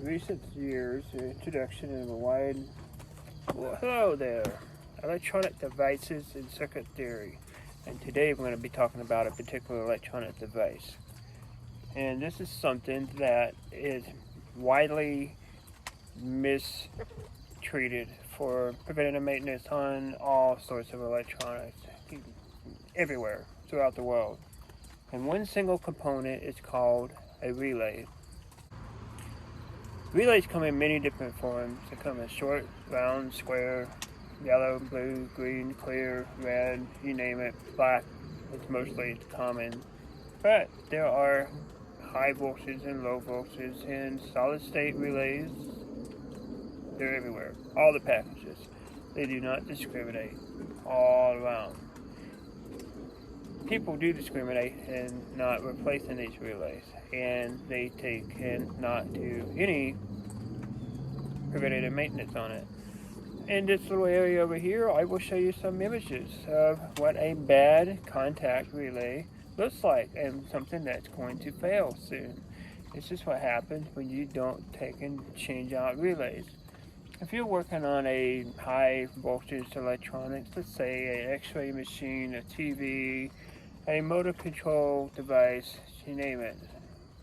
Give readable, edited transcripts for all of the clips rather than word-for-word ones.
recent years, the introduction of a wide, well, hello there, electronic devices and circuit theory. And today we're going to be talking about a particular electronic device. And this is something that is widely mistreated for preventative maintenance on all sorts of electronics everywhere throughout the world. And one single component is called a relay. Relays come in many different forms. They come in short, round, square, yellow, blue, green, clear, red, you name it, black. It's mostly common. But there are high voltage and low voltage and solid state relays. They're everywhere. All the packages. They do not discriminate all around. People do discriminate in not replacing these relays, and they tend not do any preventative maintenance on it. In this little area over here, I will show you some images of what a bad contact relay looks like and something that's going to fail soon. This is what happens when you don't take and change out relays. If you're working on a high voltage electronics, let's say an x-ray machine, a TV, a motor control device, you name it,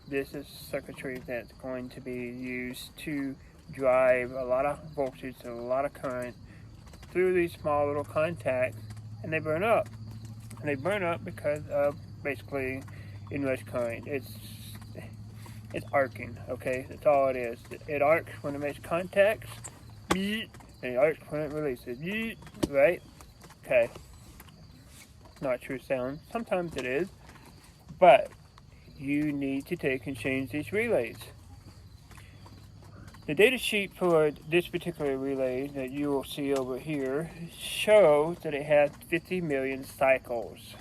this is circuitry that's going to be used to drive a lot of voltage and a lot of current through these small little contacts, and they burn up. And they burn up because of basically inrush current. It's arcing, okay? That's all it is. It arcs when it makes contacts, and it arcs when it releases, right? Okay. Not true sound. Sometimes it is, but you need to take and change these relays. The data sheet for this particular relay that you will see over here shows that it has 50 million cycles.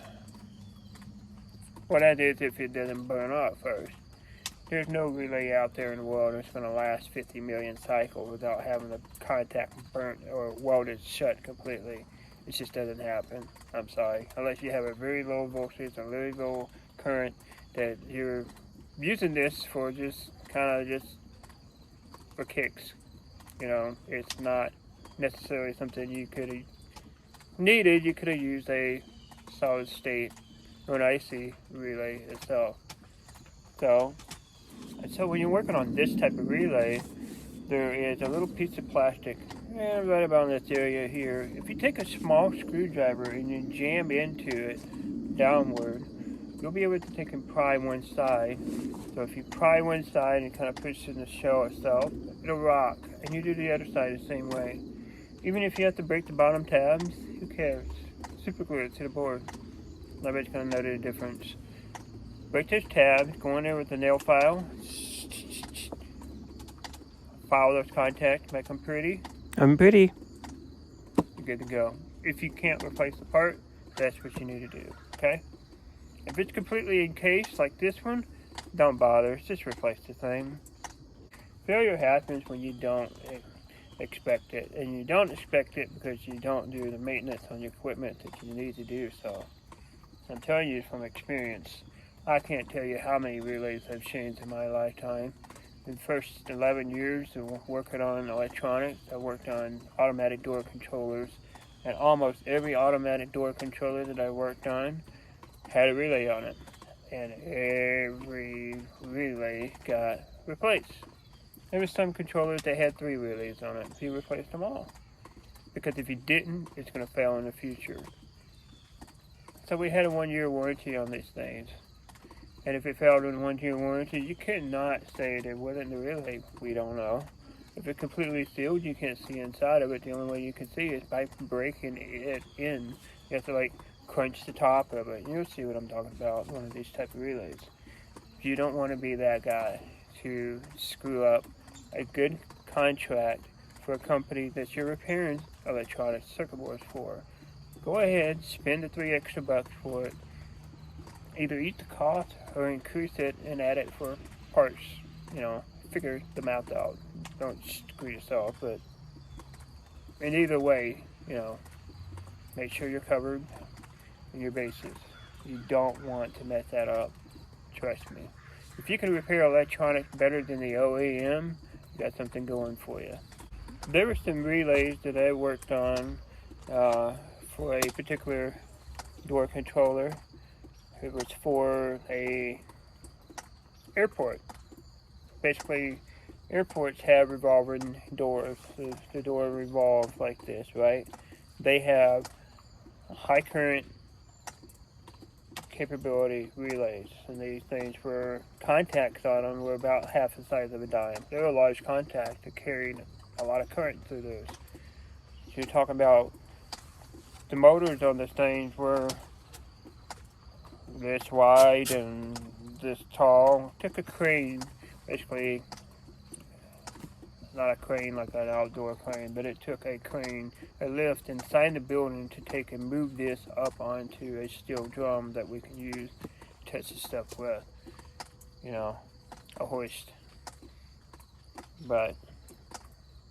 What that is if it doesn't burn up first. There's no relay out there in the world that's going to last 50 million cycles without having the contact burnt or welded shut completely. It just doesn't happen. I'm sorry. Unless you have a very low voltage or very low current that you're using this for just for kicks. You know, it's not necessarily something you could have needed. You could have used a solid state or an IC relay itself. So when you're working on this type of relay, there is a little piece of plastic right about in this area here. If you take a small screwdriver and you jam into it downward, you'll be able to take and pry one side. So if you pry one side and kind of push in the shell itself, it'll rock. And you do the other side the same way. Even if you have to break the bottom tabs, who cares? Super glue it to the board. Nobody's going to know the difference. Break those tabs, go in there with the nail file. File those contacts, make them pretty. I'm pretty. You're good to go. If you can't replace the part, that's what you need to do, okay? If it's completely encased like this one, don't bother, just replace the thing. Failure happens when you don't expect it, and you don't expect it because you don't do the maintenance on your equipment that you need to do so. I'm telling you from experience, I can't tell you how many relays I've changed in my lifetime. In the first 11 years of working on electronics, I worked on automatic door controllers, and almost every automatic door controller that I worked on had a relay on it, and every relay got replaced. There were some controllers that had 3 relays on it. You replaced them all, because if you didn't, it's going to fail in the future. So we had a 1-year warranty on these things. And if it failed in a 1-year warranty, you cannot say that it wasn't the relay. We don't know. If it's completely sealed, you can't see inside of it. The only way you can see is by breaking it in. You have to crunch the top of it. You'll see what I'm talking about, one of these type of relays. You don't want to be that guy to screw up a good contract for a company that you're repairing electronic circuit boards for. Go ahead, spend the $3 extra for it. Either eat the cost or increase it and add it for parts. Figure the math out. Don't screw yourself, but in either way, make sure you're covered in your bases. You don't want to mess that up. Trust me. If you can repair electronics better than the OEM, got something going for you. There were some relays that I worked on for a particular door controller. It was for a airport. Basically, airports have revolving doors. The door revolves like this, right? They have high current capability relays, and these things were contacts on them were about half the size of a dime. They're a large contact that carried a lot of current through those. So you're talking about the motors on this thing were this wide and this tall. It took a crane, basically, not a crane like an outdoor crane, but it took a crane, a lift inside the building to take and move this up onto a steel drum that we can use to touch the stuff with, you know, a hoist. But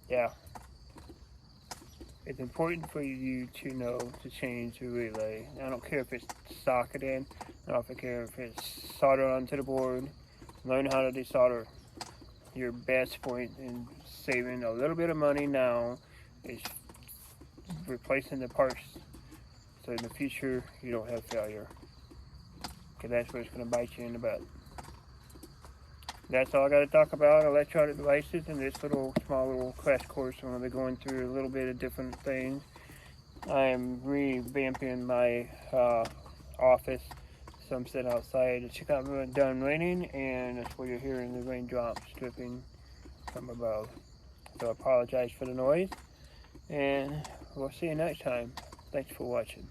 yeah, it's important for you to know to change the relay. I don't care if it's socketed, I don't care if it's soldered onto the board. Learn how to desolder. Your best point in saving a little bit of money now is replacing the parts, so in the future you don't have failure, because that's what's going to bite you in the butt. That's all I got to talk about electronic devices in this small little crash course. I'm going to be going through a little bit of different things. I am revamping my office. So I'm sitting outside. It's got done raining, and that's what you're hearing, the raindrops dripping from above. So I apologize for the noise, and we'll see you next time. Thanks for watching.